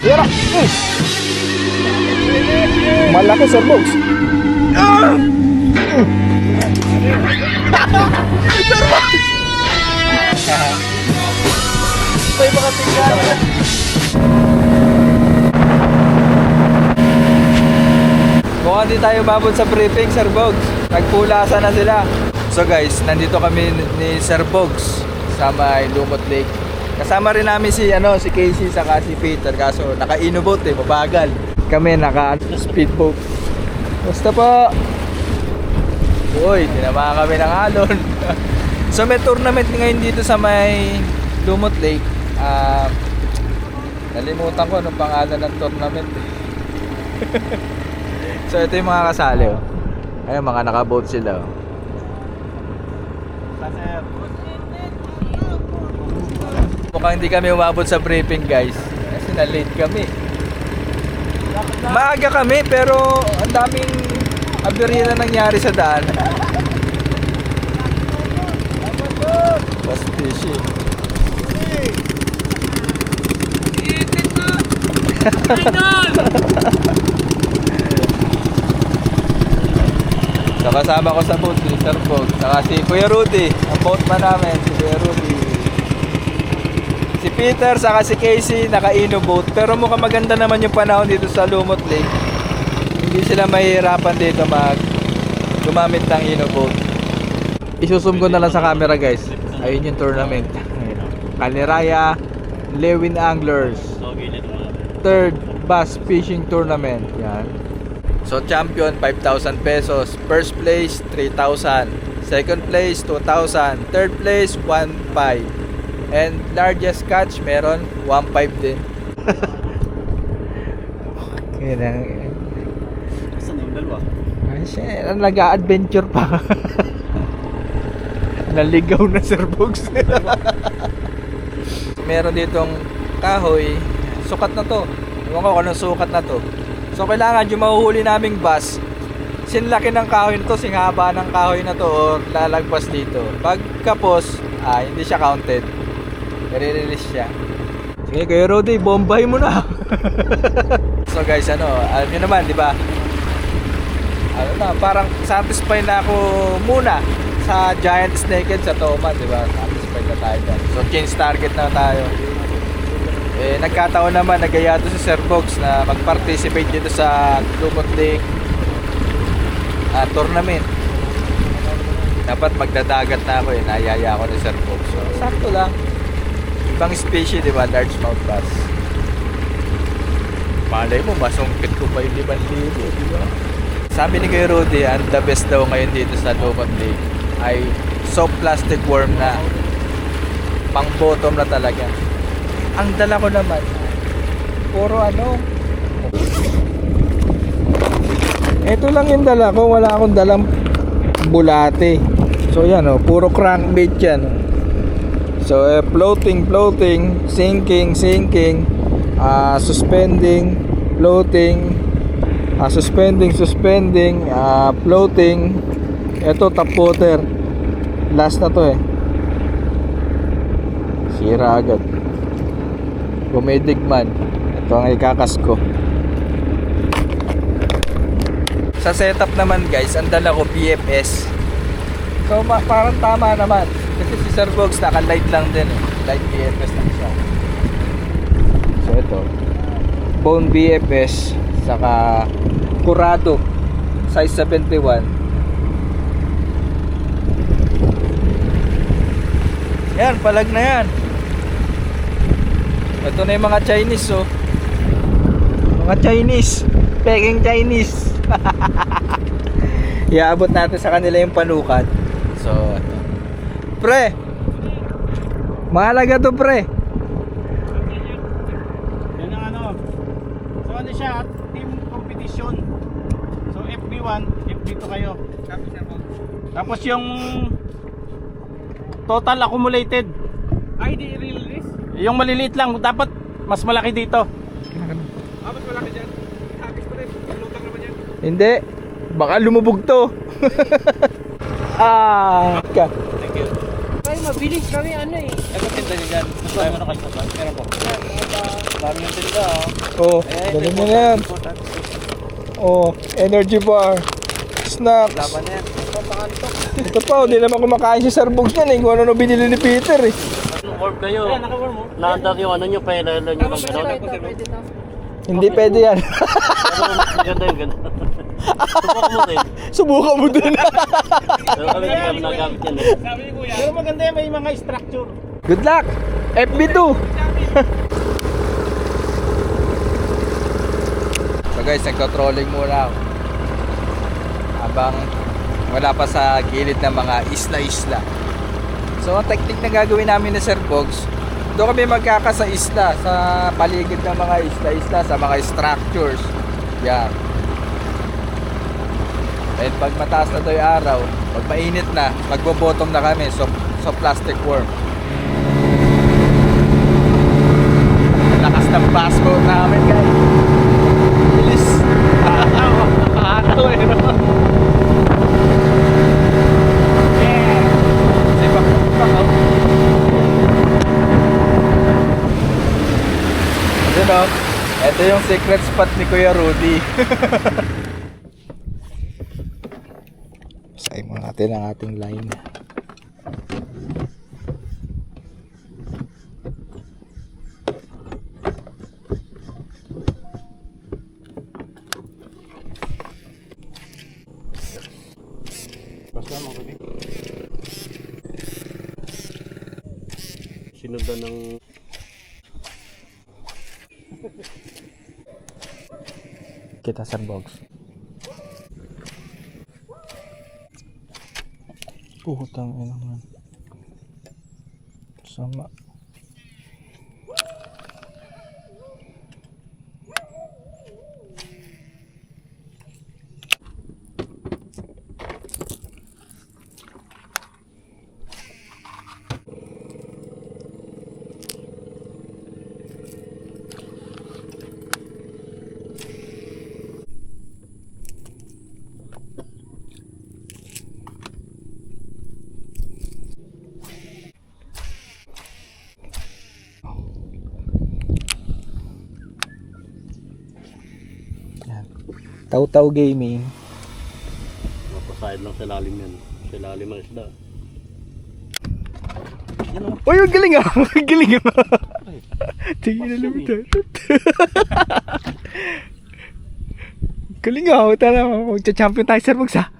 Yan. Malaki Sir Bogs. May mga tingnan. Mukhang di tayo mabot sa briefing, Sir Bogs. Nagpulasan na sila. So guys, nandito kami ni Sir Bogs sa may Lumot Lake. Kasama rin namin si Casey saka si Peter, kaso naka-inobot mabagal. Kami naka-speedboat. Basta po. Uy, tinama kami ng alon. So may tournament ngayon dito sa may Lumot Lake. Nalimutan ko anong pangalan ng tournament. So ito yung mga kasali. Ayun, mga naka-boat sila. Mukhang hindi kami umabot sa briefing, guys, kasi na-late kami. Maaga kami pero ang daming aberya na nangyari sa daan. Fast fishing. So kasama ko sa boat si Sir Bogs, saka si Kuya Rudy, ang boatman namin, si Kuya Rudy. Si Peter saka si Casey naka-ino boat, pero mukhang maganda naman yung panahon dito sa Lumot Lake. Hindi sila mahihirapan dito gumamit ng ino boat. Isusum ko na lang sa camera, guys. Ayun yung tournament. Kaliraya Lewin Anglers 3rd Bass Fishing Tournament. Yan. So champion 5,000 pesos, first place 3,000, second place 2,000, third place 1,500, and largest catch meron 1,500 din. Okay lang. Saan yung dalawa? Ay siya, nag-a-adventure pa. Naligaw na Sir Bogs. Meron ditong kahoy, sukat na to. Ewan ko kung anong sukat na to. So kailangan yung mahuhuli naming bass, sinlaki ng kahoy na to, singhaba ng kahoy na to, or lalagpas dito. Pagkapos, hindi siya counted. I-release siya. Sige, Kuya Rudy, bombay mo na. So guys, alam nyo naman, di ba? Parang satisfied na ako muna sa giant snakehead sa Toma, di ba? Satisfied na tayo dyan. So change target na tayo. Nagkataon naman, nagaya to si Sir Bogs na mag-participate dito sa Lumot Lake tournament. Dapat magdadagat na ako, nayaya ako ni Sir Bogs. So, sakto lang. Ibang species, di ba? Largemouth bass. Malay mo, masungkit ko pa yung 5,000, di ba? Sabi ni Kuya Rudy, ang the best daw ngayon dito sa Lumot Lake ay soft plastic worm na. Pang bottom na talaga. Ang dala ko naman, puro ito lang yung dala ko, wala akong dalang bulate. So yan puro crankbait yan. So floating, sinking, suspending, floating, suspending, floating. Ito top water. Last na to sira agad. Bumidigman. Ito ang ikakas ko. Sa setup naman, guys, ang dala ko BFS. So parang tama naman. Kasi si Sir Bogs naka-light lang din Light BFS lang siya. So ito, bone BFS saka Curado size 71. Yan, palag na yan. Ito na yung mga Chinese mga Chinese, Peking Chinese. Iaabot natin sa kanila yung panukat. So pre, mahalaga to pre. Yan ang so siya, team competition. So FB1, FB2 kayo. Tapos yung total accumulated, hindi i-release. Yung maliliit lang, dapat mas malaki dito. Mas malaki dyan. Habis pa rin, lutang naman yan. Hindi, baka lumubog to. Thank you. Ay, mabilis kami Ito tinta nyo dyan. Gusto mo na kayo sa meron po. Dami yung tinda Oh, ganun mo na yan. Oh, energy bar. Snacks. Laban yan. Ito pa, hindi naman kumakain si Sir Bogs yan eh. Kung ano binili ni Peter eh. Warm kayo. Naandar yung ano nyo, pailala nyo ng gano'n. Hindi pwede yan. Pero mas maganda yung gano'n. Subukan mo din. Subukan mo din. Pero kami hindi kami nagamit yan eh. Pero maganda yan, may mga structure. Good luck! FB2! So guys, nagka-trolling muna ako. Habang wala pa sa gilid ng mga isla-isla. So ang technique na gagawin namin ni Sir Bogs, doon kami magkaka sa isla, sa paligid ng mga isla-isla, sa mga structures. Yan. And pag mataas na daw yung araw, pag mainit na, magbo-bottom na kami. So plastic worm. Lakas ng bass boat namin, guys. Bilis. Nakakatawa eh, no? Yeah. Sipak out. Ito no, ito yung secret spot ni Kuya Rudy. Basahin mo natin ang ating line. Basta mo ko din. Sinundan ng... Kita Sir Bogs. Putang ina man. Sama. Taw-taw gaming. Mapasahid lang sa lalim yan. Sa lalim ng isda. Yan o. Uy, ang galing ah! Ang galing ah! Tingin na lumitan. Galing ah! Tara, magcha-champion tayo Sir Bogs ah!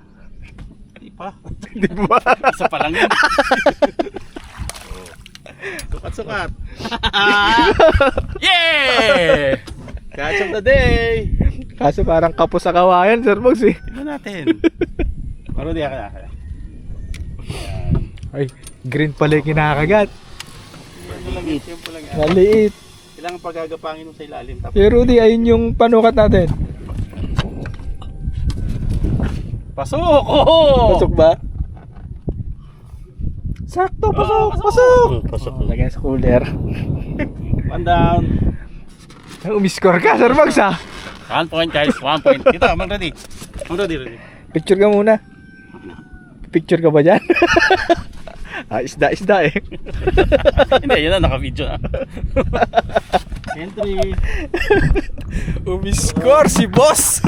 Di pa. Di ba? Isa pa lang yan. Sukat-sukat. Yeah! Catch of the day! Kaso parang kapos sa kawayan Sir Bogs eh. Tignan natin. Paro di ako na. Ay, green pala yung kinakagat. Maliit. Yung pulang yan. Maliit. Kailangan pagagapangin mo sa ilalim. Tapos Pero Rudy, ayun yung panukat natin. pasok! Oh! Pasok ba? Sakto, pasok! Pasok! Pasok. Lagyan sa cooler. One down. Umiscore ka Sir Bogs ah! 1 point guys, 1 point. Dito, Mang Rudy. Mang Rudy. Picture ka muna. Picture ka ba dyan? Isda eh. Hindi, yun na, naka-video na. Entry. Umiscore si boss!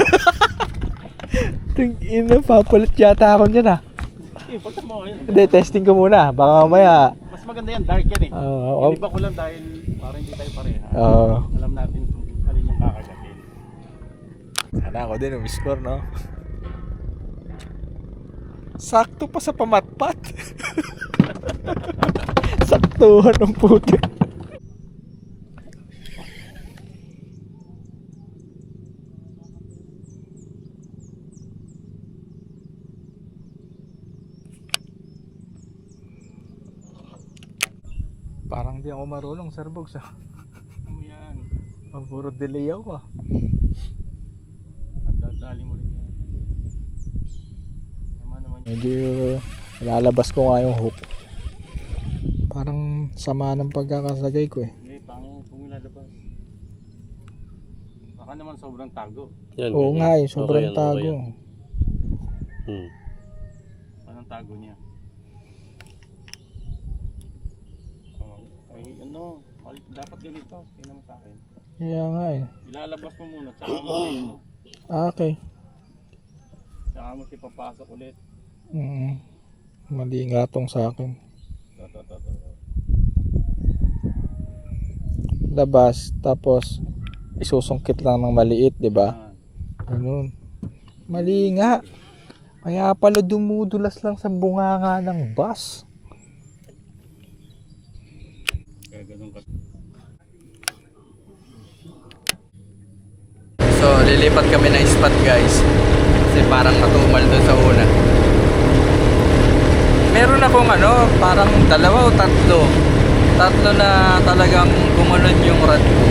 Tingin papalit yata ako dyan ah. Pagka mo yun. Hindi, testing ko muna. Baka mamaya. Mas maganda yan, dark yan eh. Oo. Iba ko lang dahil parang hindi tayo pareha. Oo. Alam natin kung alin yung kakagatin. Sana ako din umiscore, no? Sakto pa sa pamatpat. Saktuhan ng puti. Parang di ako marunong, Sir Bogs ah. Ano yan? Puro delay ako ah. At dadali mo rin yan. Naman yan. Medyo lalabas ko nga yung hook. Parang sama ng pagkakasagay ko eh. Hindi, pangin kung ilalabas. Baka naman sobrang tago. Yan, Oo yan. nga eh, sobrang Okay yan, tago. okay yan. Anong tago niya? Oh, ay ano, dapat ganito. Tingnan mo sa akin. Kaya nga eh. Ilalabas mo muna, tsaka mo. Okay. Tsaka mo siya papasok ulit. Mali nga tong sa akin. Labas, tapos isusungkit lang ng maliit, di ba? Ganun. Mali nga. Kaya pala dumudulas lang sa bunganga ng bus. Kaya ganun ka. So, lilipat kami ng spot guys. Kasi parang matumal doon sa una. Meron akong parang 2 o 3. 3 na talagang gumanon yung rad ko.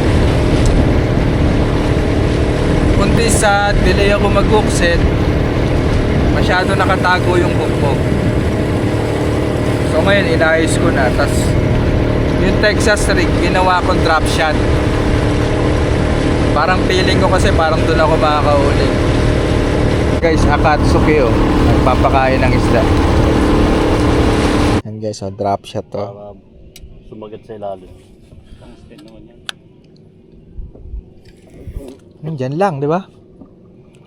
Kunti sa delay ako mag-hookset, masyado nakatago yung hook. So ngayon inayos ko na. Tas yung Texas rig ginawa ko drop shot. Parang feeling ko kasi parang doon ako makakahuli. Guys, Akatsuki nagpapakain ng isda. Yan guys, drop shot to. Para sumagat sa ilalim. Ang skin naman yan. Nandyan lang, di ba?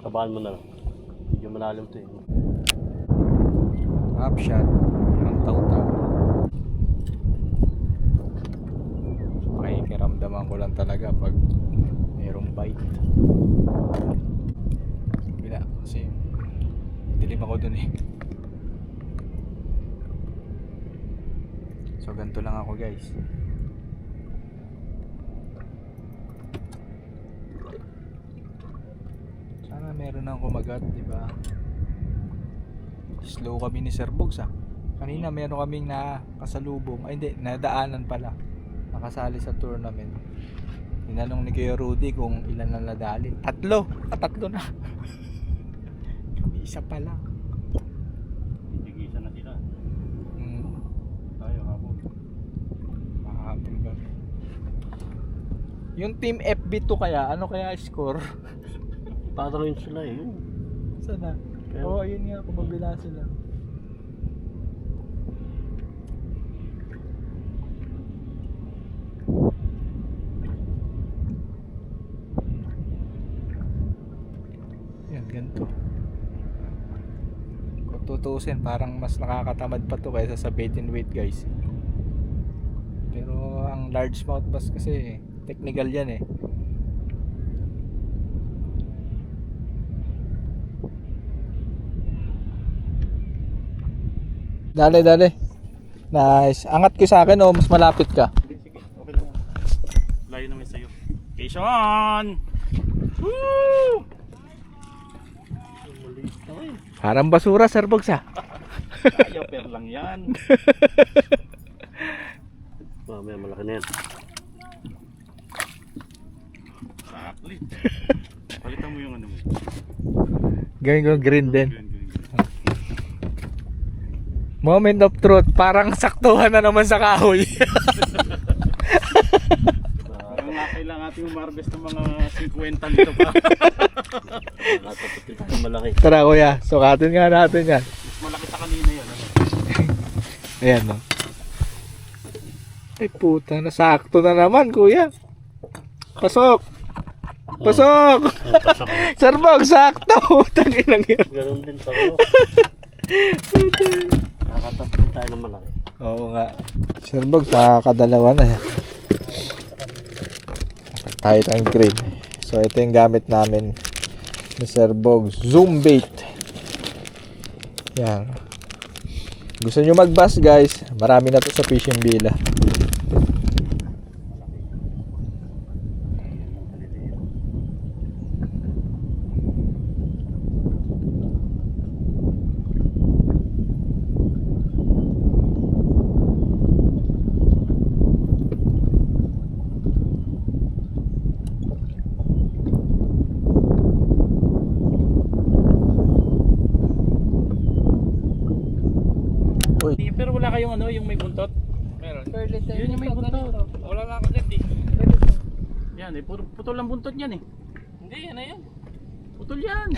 Tabahan mo na lang. Medyo malalim to eh. Drop shot. Ang taw-taw. Pakikiramdaman ko lang talaga pag mayroong bite. Bila, kasi dilim ako dun eh. So ganito lang ako guys. Sana meron nang kumagat, di ba? Slow kami ni Sir Bogs Kanina meron kaming nakasalubong. Ay hindi, nadaanan pala. Nakasali sa tournament. Tinanong ni Kuya Rudy kung ilan na nadali. 3 na. Kami isa pa lang. Titigisa na sila. Tayo habol. Mahabol kami. Yung team FB2 kaya, ano kaya score? Para rin sila eh. Yun. Sana? Kaya- Oo, yun nga, kumabila sila. Yan, ganito. Kung tutuusin, parang mas nakakatamad pa to kaysa sa bait and weight guys. Pero ang largemouth bass kasi, technical yan eh. Dali. Nice. Angat ko sa akin o mas malapit ka? Sige, okay lang. Layo naman sa'yo. Cation! Woo! Parang basura, Sir Bogs Kaya per lang yan. Mamaya malaki na yan. Saklit. Palitan mo yung ano mo. Gawin ko green din. Green. Moment of truth. Parang saktuhan na naman sa kahoy. Parang nga kailangan natin umarbest ng mga 50 nito pa. Nakatapot yung malaki. Tara kuya, sukatin nga natin yan. Mas malaki sa kanina yun. Ano? Ayan no. Ay puta, nasakto na naman kuya. Pasok! Pasok. Sir Bogs, sakto! Tanginang yan. Ganun din tayo. Nakatapot tayo ng malaki. Oo nga. Sir Bogs, nakakadalawa na yan. Tayo tayong green. So ito yung gamit namin ni Sir Bogs. Zoom bait. Yan. Gusto nyo mag-bass guys? Marami na to sa Fishing Villa. Pero wala kayong ano, yung may buntot? Meron. Yun yung may buntot. Wala na ako dyan eh. Yan eh, puro putol ang buntot yan eh. Hindi, yan na yan. Putol yan.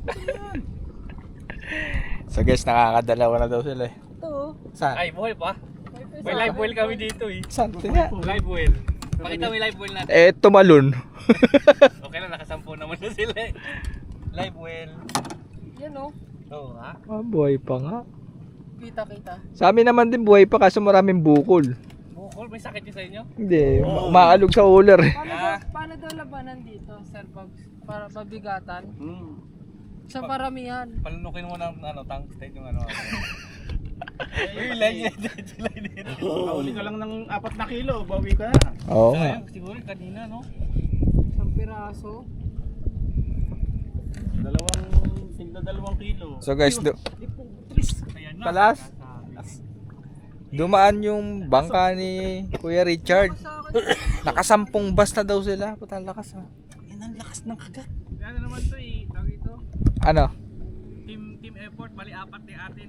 Putol yan. So guys, nakakadalawa na daw sila eh. Ito. Saan? Ay, buhay pa. May live well kami dito eh. Saan? Tingnan. Live well. Pakita mo yung live well natin. Eh, tumalon. Okay na, nakasampu naman na sila eh. Live well. Yan o. Oo ha? Ah, buhay pa nga. Kita. Sa amin naman din buhay pa kaso maraming bukol. Bukol, may sakit yun sa inyo? Hindi, umaalog sa uler. Paano daw labanan dito, Sir Pogs? Para mabigatan? Hmm. Sa paramihan. Palunukin mo ng tungsten yung ano. Yung line dito. Pauli ka lang ng 4 na kilo, bawi ka na. Oo nga. Sayang, siguro kanina no? Isang piraso. Dalawang kilo. So guys, Ayan na. palas. Dumaan yung bangka ni Kuya Richard. Nakasampung bus na daw sila. Putang lakas ha. Yan ang lakas ng kagat. Ano naman to eh, tawag ito. Ano? Team effort, bali 4 ni atin.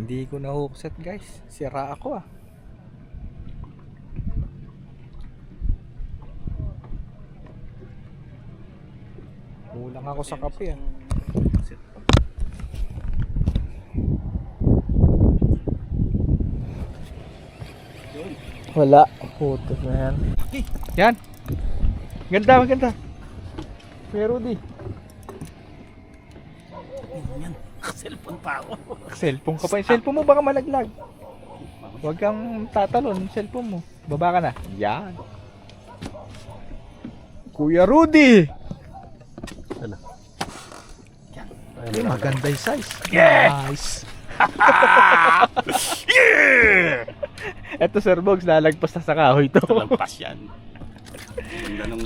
Hindi ko na hookset guys. Sira ako ah. Kulang ako sa kape ah. Wala. Puto na yan. Yan. Ganda. Kuya Rudy. Cellphone pa ako. Cellphone ka pa. Yung cellphone mo baka malaglag. Huwag kang tatalon. Yung cellphone mo. Baba ka na. Yan. Kuya Rudy. Ano? Ay, maganda yung size. Nice. Yeah! Eto Sir Bogs, lalagpas na sa kahoy to. Lampas yan. Ganda nung...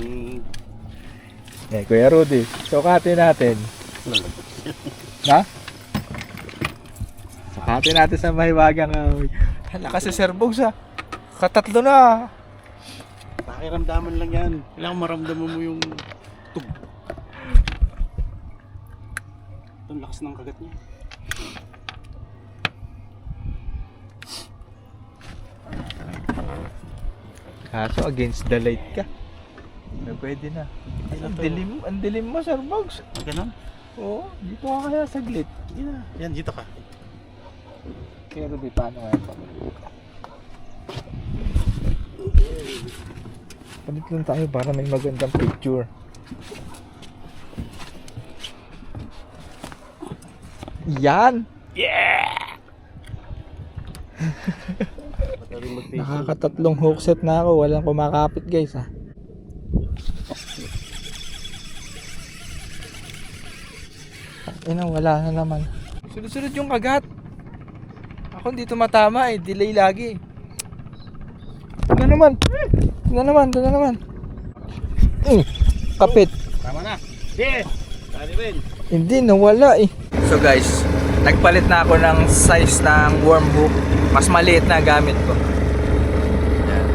Eh, Kuya Rudy. Sukatin natin. Na? Sukatin natin sa mahiwagang kahoy. Hala kasi Sir Bogs ah. Katatlo na. Pakiramdaman lang yan. Kailangan maramdaman mo yung tug. Ang lakas ng kagat niya. Kaso against the light ka. Eh, pwede na. Ang dilim mo Sir Bogs. Ganon? Oo, dito ka kaya saglit. Yan, dito ka. Kuya Rudy, paano nga ito? Palit lang tayo para may magandang picture. Yan! Yeah! Nakakatatlong hookset na ako. Walang kumakapit guys ha. Wala na naman. Sunod-sunod yung kagat. Ako hindi tumatama eh. Delay lagi. Ito na naman. Kapit. Tama na. Yeah! Dali rin. Hindi, nawala eh. So guys, nagpalit na ako ng size ng worm hook. Mas maliit na gamit ko. Yan.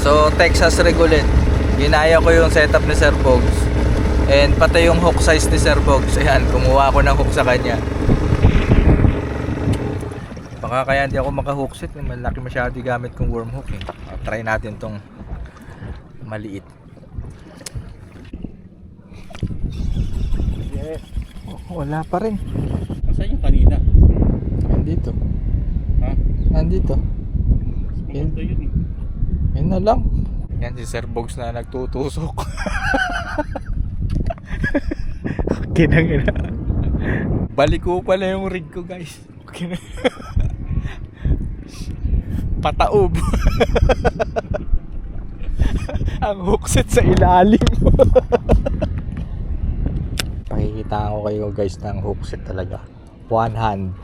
So, Texas Regulate. Ginaya ko yung setup ni Sir Bogs. And pati yung hook size ni Sir Bogs. Ayan, kumuha ako ng hook sa kanya. Baka kaya hindi ako maka-hookset. Malaki masyado yung gamit kong worm hook eh. Try natin tong maliit. Yeah. Wala pa rin. Saan yung kanina? Nandito. Ha? Nandito. Ito yun eh. Yan na lang. Yan si Sir Bogs na nagtutusok. Kinangina. Balik ko pala yung rig ko guys. Pataob. Ang hookset sa ilalim. Pakikita ko kayo guys ng hookset talaga. One hand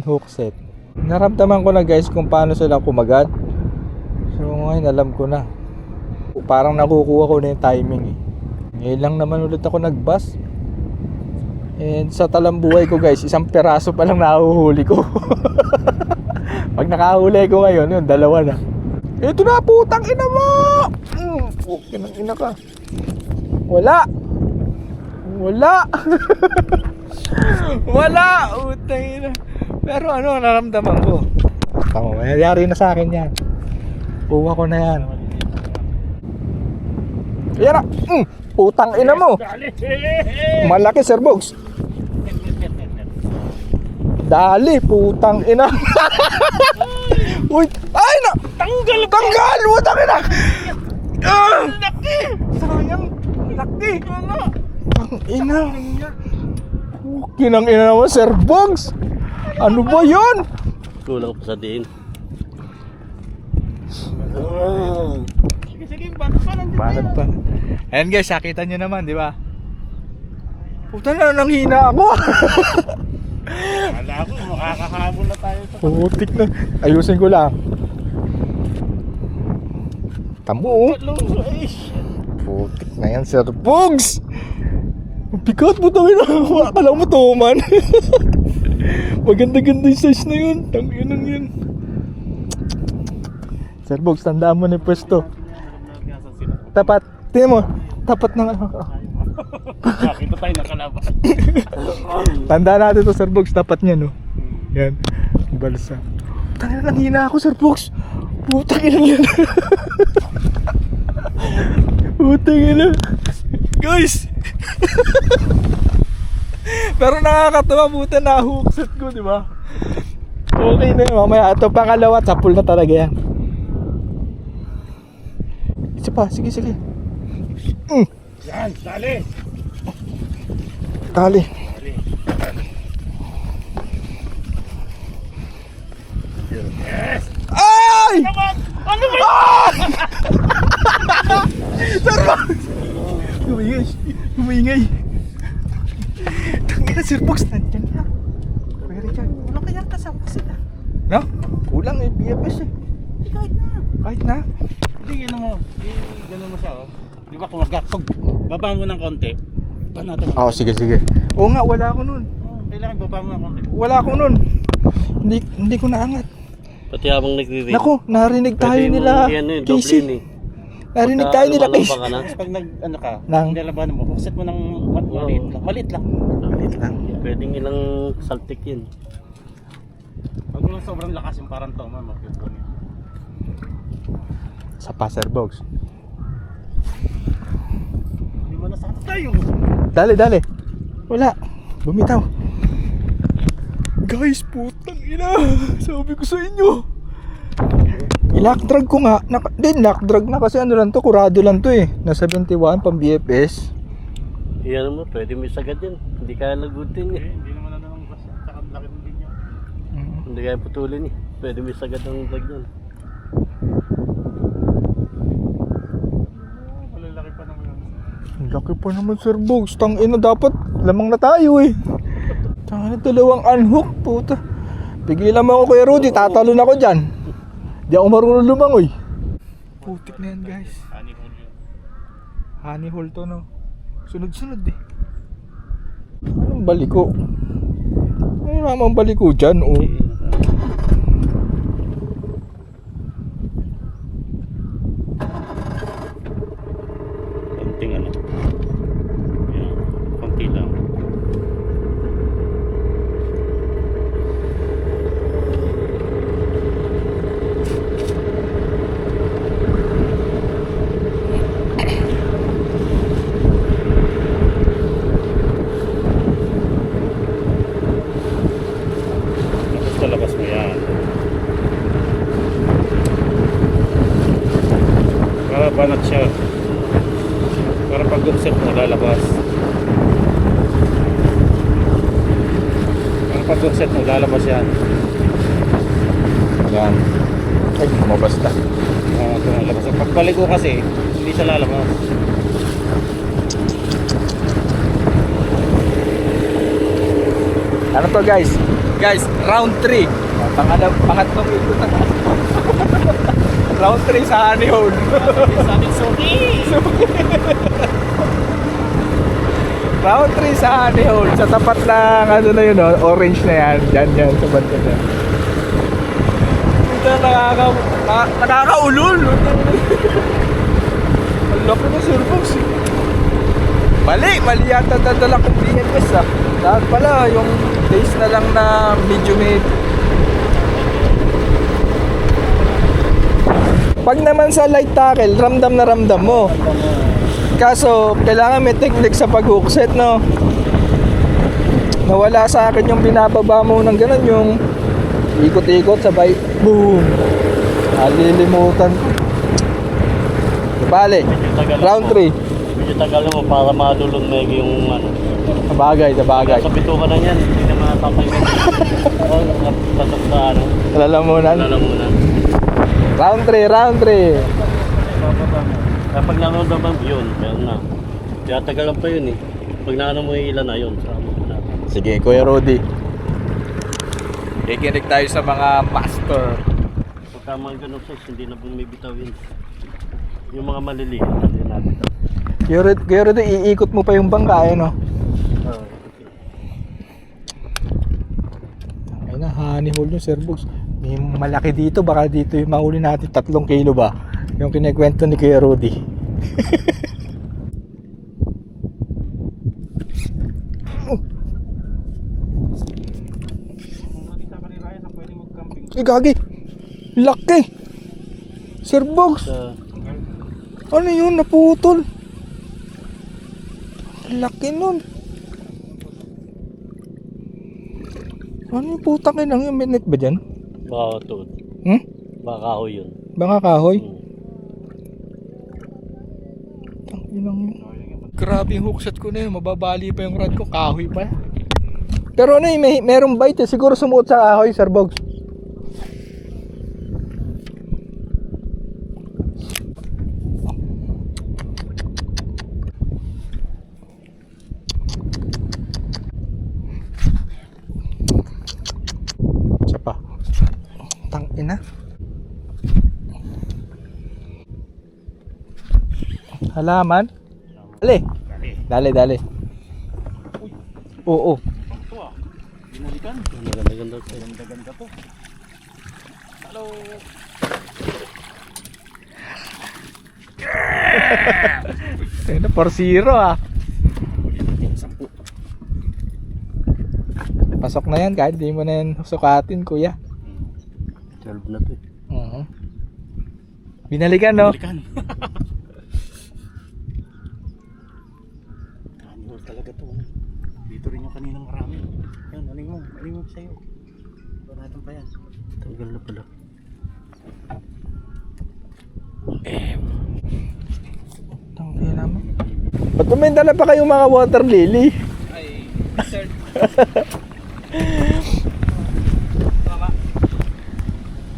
hookset. Naramdaman ko na guys kung paano sila kumagat. So ngayon alam ko na. Parang nakukuha ko na yung timing eh. Ngayon lang naman ulit ako nagbus. And sa talambuhay ko guys, isang peraso pa lang nahuhuli ko. Pag nakahuli ko ngayon, yun, dalawa na. Ito na, putang ina mo! Kinang ina ka. Wala! Wala! Utang ina. Pero ano, naramdaman ko. Tama, mayayari na sa akin yan. Kuha ko na yan. Ayan na! Putang ina mo. Malaki, Sir Bogs. Dali, putang ina. Uy, ay na. Tanggal, putang ina. Laki. Sayang, laki. Tang ina. Kinang ina naman, Sir Bogs. Ano ba 'yon? Kulang pa sa diin. Sige, Banat pa. Ayan guys, nakita nyo naman, di ba? Puta na, nanghina ako. Wala ko, makakahabol na tayo sa... Putik na. Ayusin ko lang. Tamo, oh. Putik na yan, Sir Bogs. Ang bigat mo tayo na. Akala mo tuman. Maganda-ganda yung size na yun. Tanginang yun. Sir Bogs, tandaan mo na yung pwesto. Tapat. Tingnan mo. Tapat na nga. Nakita tayo nakalabas. Tandaan natin to, Sir Bogs. Tapat niya, no? Yan. Balsa. Tangina, lang hina ako, Sir Bogs. Putang ina yan. Putang ina. Guys. Pero nakakatawa, buta na hookset ko, di ba? Okay na yun. Mamaya ito pangalawa, sapul na talaga yan. Isa pa, sige. Yan, dali. Tali. Yes! Ay! Ano ba? Sir Bogs! Humingay. Tangina, Sir Bogs, nandyan na. Pwede dyan. Kulang kaya kasama sila. No? Kulang eh, BFS eh. Kahit na. Hindi, gano'n mo. Gano'n mo siya, oh. Di ba kung baba mo ng konti, ba natin? Oo, sige. Oo nga, wala ako nun. Kailangan baba mo ng konti. Wala ako nun. Hindi ko naangat. Pati habang nagre-read. Naku, narinig tayo nila. Casey. Narinig tayo nila, Casey. Tapos pag ano ka, Nang? nilalabanan mo, set mo ng maliit lang. Pwedeng ilang saltik yun. Pag walang sobrang lakas yung parang toma, mag-cute ko niya. Sa pa, Sir Bogs. Hindi mo nasakit tayo. Dali. Wala. Bumitaw. Guys, putang ina. Sabi ko sa inyo. I-lock drag ko nga. Lock drag na kasi ano lang to, kurado lang to eh. Na 71 pang BFS. Iyan mo, pwede may sagad yan. Hindi kaya lagutin eh. Hindi naman ano ng basta. Tsaka laki ng din niya. Hindi kaya putulin eh. Pwede may sagad ng drag yan. Malalaki pa naman yun. Ang laki pa naman, Sir Bogs. Tang ina, dapat lamang na tayo eh. Tangina, dalawang unhook, puta. Pigilan mo ako, Kuya Rudy, tatalon ako dyan. Di ako marunong lumangoy. Putik na yan, guys. Honey hole yun. Honey hole to, no? Sunod-sunod eh. Anong baliko? Ano namang baliko dyan, oh? Konting ano. Yan. Konti lang. Tapos labas mo yan. Para banat siya. Para pag offset mo lalabas. Para pag offset mo lalabas yan. Yan. Ay, lumabas na. Ito lalabas. Pag balik ko kasi, hindi siya lalabas. Ano to, guys? Guys, round 3. Pangatlong ikot na. Round 3 sa honey hole. Sabi suki! Round 3 sa honey hole. Sa tapat lang, ano na yun, oh, orange na yan. Yan, sa banda na. Ito, nakakaulol. Ang laki na, Sir Bogs. Mali yata dadala kong BFS ah. Lahat pala, yung base na lang na medium mid. Pag naman sa light tackle, ramdam na ramdam mo. Kaso, kailangan may technique sa pag-hook set, no? Nawala sa akin yung binababa mo ng ganun, yung ikot-ikot, sabay, boom! Alilimutan ko. Bale, round 3. Medyo tagal mo para malulunmeg yung ano. Sabagay. Sa bituka na yan, hindi na matatanggal. Pasok sa ano, Lalamunan. lalamunan. Round 3. Kapag nanonood yun, meron na. Kaya tagalan pa yun eh. Pag naano mo yung ilan na yun, sa ano na. Sige, Kuya Rudy. Kikinig tayo sa mga master. Pagka mga ganun size, hindi na bumibitaw yun. Yung mga maliliit, hindi natin. Kuya Rudy, iikot mo pa yung bangka, no? Ay na, honey hole yung servos. May malaki dito, baka dito yung mahuli natin 3 kilo ba? Yung kinikwento ni Kuya Rudy. Ay, gagi! Laki! Serbox! Ano yun? Naputol! Laki nun! Ano yung putang inang yung minute ba dyan? Baka tuod. Baka kahoy yun. Baka kahoy? Tanginang yun. Grabe yung hookshot ko na yun. Mababali pa yung rod ko. Kahoy pa. Pero ano yung merong bite eh. Siguro sumuot sa kahoy, Sir Bogs. Isa pa. Tangina. Halaman? Dali. Oo. Binalikan. Ganda-ganda to. Ganda-ganda to. Hello. Ayun na, 4-0 ah. Pasok na yan kahit di mo na yan sukatin, kuya. 12 na to eh. Binalikan, no? Binalikan. Ano talaga to. Dito rin yung kaninang marami. Yan, aling mo sa'yo. Ito natin pa yan. Tagal na pala. Tangina mo. Ba't may dala pa kayong mga water lily? Ay, sir.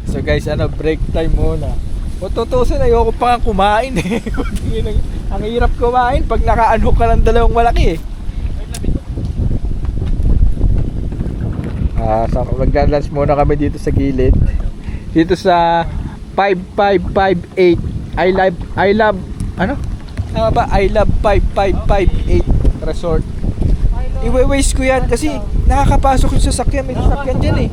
So guys, break time muna. Kung tutusin, ayoko pa nga kumain eh. Ang hirap kumain pag nakaanhook ka ng dalawang malaki eh. So magda-lunch muna kami dito sa gilid. Dito sa 5558 I love ano? Tama ba? I love 5558 Resort. I-waste ko yan kasi nakakapasok yung sasakyan. May sasakyan dyan eh.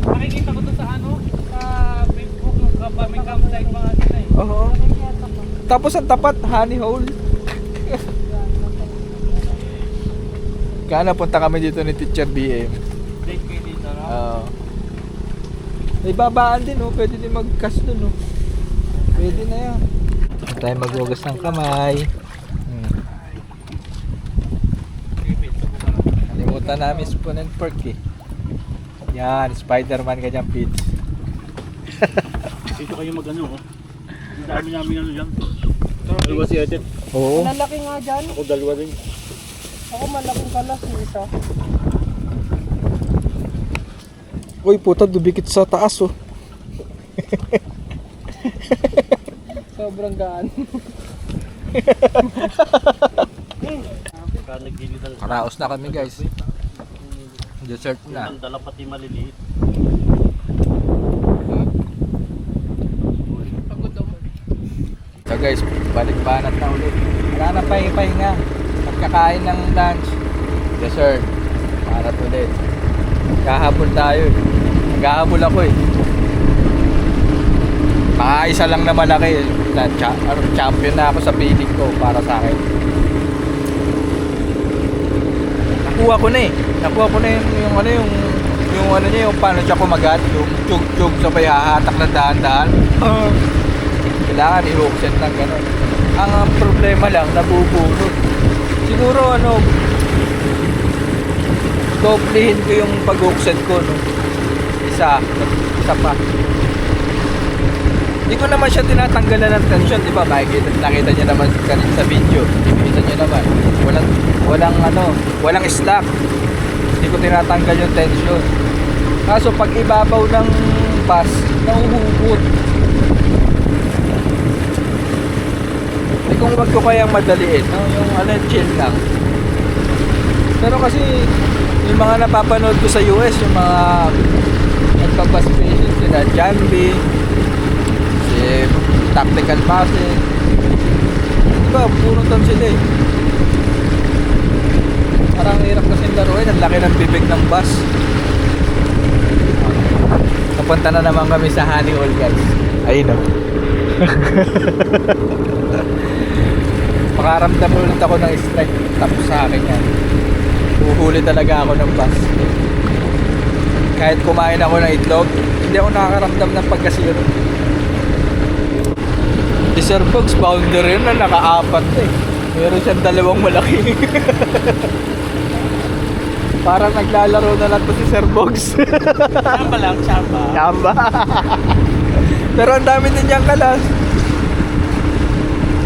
Makikita ko to sa ano, sa Facebook, may campsite mga sila eh. Oo. Tapos ang tapat, honey hole. Kaya napunta kami dito ni Teacher BM. Date kayo dito, no? May babaan din, oh. Pwede din mag-cast dun, oh. Pwede na yan. Huwag tayo maghugas ng kamay. Nalimutan namin spoon and fork eh. Yan, Spider-Man ka dyan, Pete. Dito kayo mag-ano, oh. Ang dami namin ano dyan. Dalawa si Edith. Oo. Malalaki nga dyan. Ako dalawa din. Ako malaking kalas yung isa. Uy, puta, dubikit sa taas, oh. Sobrang gaan. Pagka nagilitan sa Karaos na kami, guys. Dessert na. ang dala pati maliliit. Pagod ako. So guys, balik banat na ulit. Wala na pahinga. Pagkakain ng lunch, dessert, banat ulit. Kahabol tayo eh. Naghahabol ako eh. Isa lang na malaki eh. Champion na ako sa feeling ko para sa akin. Nakuha ko na eh. Nakuha ko na yung ano niya, yung paano siya kumagat, yung chug-chug sabay hahatak na dahan-dahan. Kailangan i-hookset ng gano'n. Ang problema lang, nabubunod. Siguro doblehin ko yung pag-hookset ko, no? Isa pa. Hindi ko naman siya tinatanggalan ng tension, di ba? Nakita niyo naman kanina sa video. Nakita niyo naman. Walang slack. Hindi ko tinatanggal yung tension. Kaso pag ibabaw ng bus, nahuhugot. Kung wag ko kayang madaliin, no? Yung chill lang. Pero kasi yung mga napapanood ko sa US, yung mga nagpa-bus station sila, Jambi, si Tactical Buses, diba, puro ton sila eh. Parang hirap kasing laruin, ang laki ng bibig ng bus. Napunta na naman kami sa Honey Hole, guys. Ayun o. Makaramdam ulit ako ng strike. Tapos sa akin yan. Uhuli talaga ako ng bus. Kahit kumain ako ng itlog, hindi ako nakakaramdam ng pagkasiro. Si Sir Bogs, founder yun na naka-4 eh. Meron siyang 2 malaki. Parang naglalaro na lang to si Sir Bogs. Chamba lang, chamba. Chamba. Pero ang dami din niyang kalas.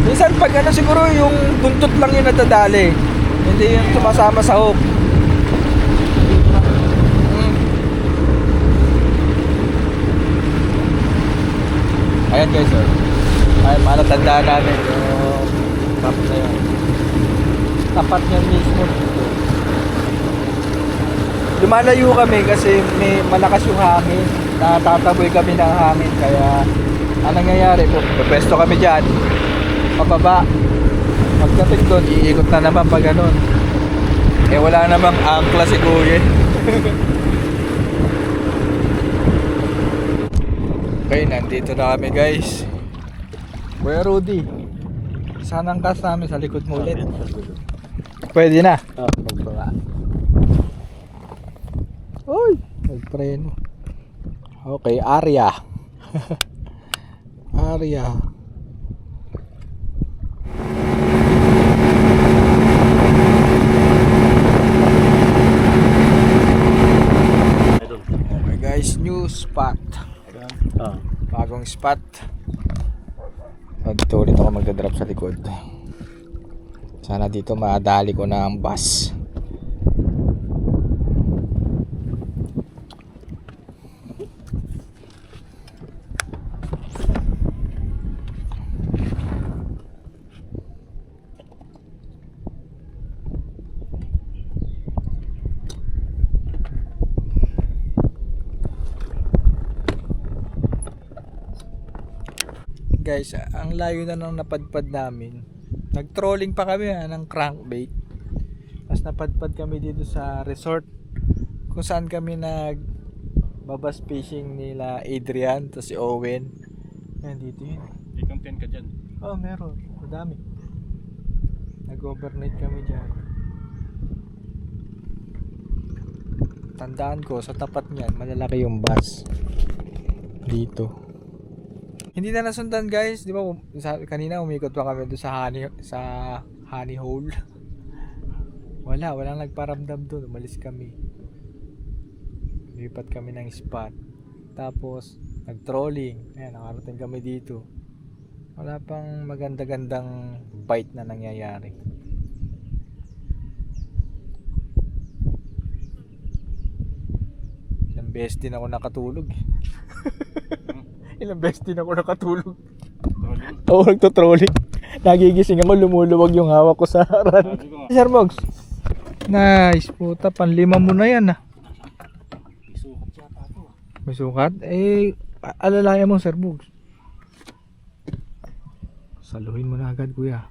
Minsan pag siguro yung buntot lang yung nadadali. Hindi yung sumasama sa hook. Ayan guys, oh. Ay, malatandaan namin yung top na yun. Tapat niyan mismo. Lumalayo kami kasi may malakas yung hangin. Natataboy kami ng hangin. Kaya anong nangyayari po? Pwesto kami dyan. Pababa. Pagdating doon, iikot na naman pag ganun. Eh wala namang angkla si Kuya. Okay, nandito na kami guys. Kuya Rudy, sanang kas namin sa likod mo ulit. Pwede na. Pagbaba. Uy, nagpreno. Okay, area. Area. Okay guys, new spot. Bagong spot. Dito ulit ako magdadrop sa likod. Sana dito madali ko na ang bus. Guys, ang layo na nang napadpad namin. Nag-trolling pa kami ng crankbait. Tapos napadpad kami dito sa resort kung saan kami babas fishing nila Adrian, tapos si Owen. Ayan dito yun. May content ka dyan. Oh, meron. Madami. Nag-overnight kami dyan. Tandaan ko, sa tapat niyan, malalaki yung bus. Dito. Hindi na nasundan guys, di ba? Kanina umikot pa kami doon sa honey hole. Walang nagparamdam doon, umalis kami. Lipat kami ng spot. Tapos nag-trolling. Ayan, nakarating kami dito. Wala pang maganda-gandang bite na nangyayari. Ilang beses din ako nakatulog. Ilang beses din ako nakatulog. Oo, nagtotrolling. Nagigising ako, lumuluwag yung hawak ko sa haran. Sir Bogs. Nice, puta, panlima mo na yan ah. May sukat yata ito. May sukat? Eh, alalayan mo Sir Bogs. Saluhin mo na agad kuya.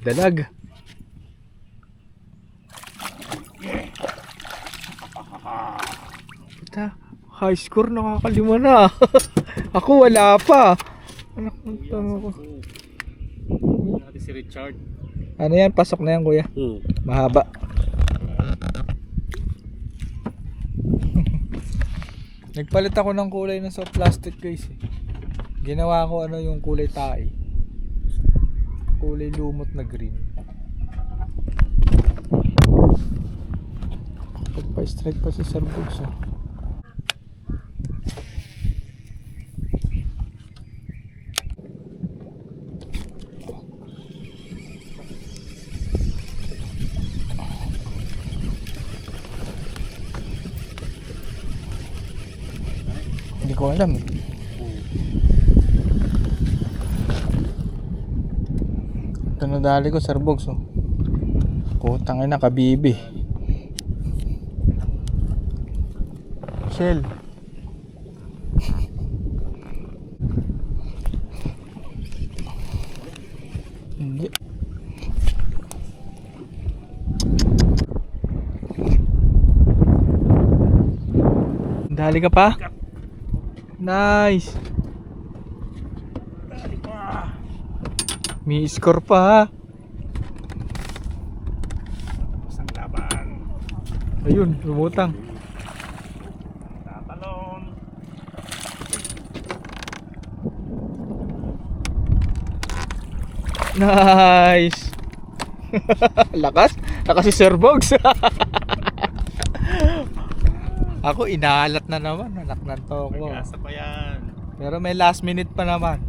Dalag. Puta, high score, nakakalima na. Ako wala pa. Anak ng tango ko. Natin si Richard. Ano yan? Pasok na yan kuya. Mahaba. Nagpalit ako ng kulay ng soft plastic guys eh. Ginawa ko ano yung kulay tae. Kulay lumot na green. Pagpa-strike pa si Sir Bugs oh. Hindi ko alam eh. Ito nadali ko Sir Bugs oh. Putang ina kabibi. Shell. Hindi. Dali ka pa? Nice. May score pa ha. Isang laban. Ayun, lumutang. Tatalon. Nice. Lakas. Lakas si Sir Bugs. Ako inalat na naman. Anak ng toko. Pag-asa pa yan. Pero may last minute pa naman.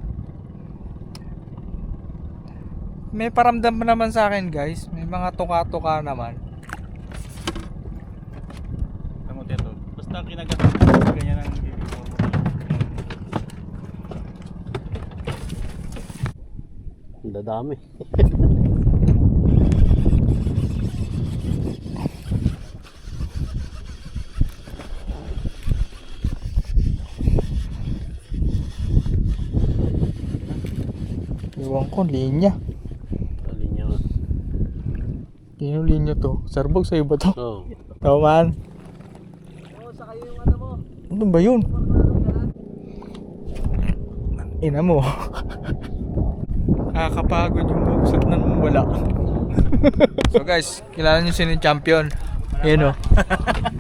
May paramdam pa naman sa akin guys. May mga tuka-tuka naman. Tamo teto. Basta kinagat ganyan ang ibig mo. Ang dadami. Iwan ko, linya. Linya nga. Yung linya to. Sir Bugs, sa'yo ba to? Oo. Tama man. Ano ba yun? Ina mo. Kakapagod yung bugsat na wala. So guys, kilala nyo sino yung champion? Ayan o.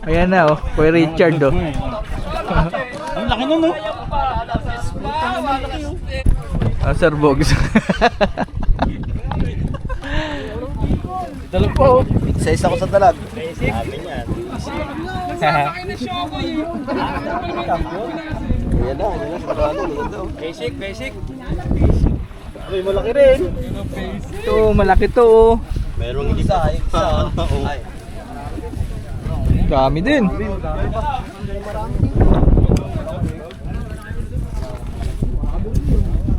Ayan na o. Kuya Richard o. Ang laki nun no? Ah, Sir Bugs. Dalag po. Isa-isa ko sa dalag. Sabi niya. Yan na. Pagkano. Basic, basic. Ay, malaki rin. Ito, malaki to oh. Merong isa. Ay. Dami din.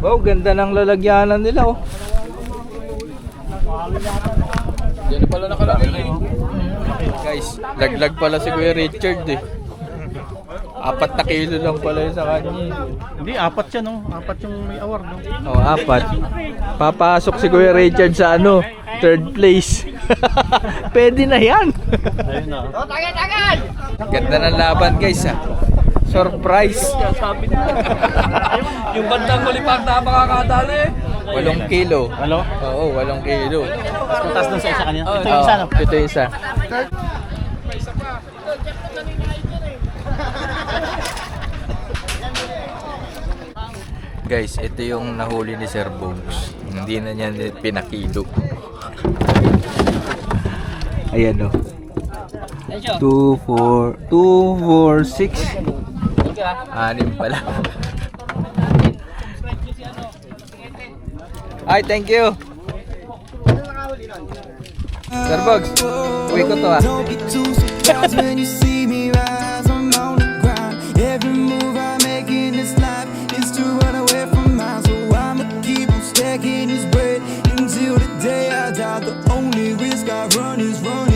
Wow, ganda ng lalagyanan nila oh. Diyan pala nakalagay. Guys, laglag pala si Kuya Richard eh. 4 na kilo lang pala yun sa kanya. Hindi, 4 siya no? 4 yung may award no? Oh, 4. Papasok si Kuya Richard sa ano, 3rd place. Pwede na yan. Ayun na. Ganda ng laban guys ah. Surprise. Sabi nila. Yung bandang huli pa na makakadali. 8 kilo. Halo? Oo, 8 kilo. Tapos dun sa isa kanya. Ito yung Oo, isa no? ito yung isa. Guys, ito yung nahuli ni Sir Bugs. Hindi na niya pinakilo. Ayan o. 2, 4, 6. 6 pala. Ay, thank you. Sir Bugs, uwi ko to ah. Don't get too surprised when you see me rise. I'm on the ground. Every move I make in this life is to run away from mine. So I'ma keep on stacking this bread until the day I die. The only risk I run is running.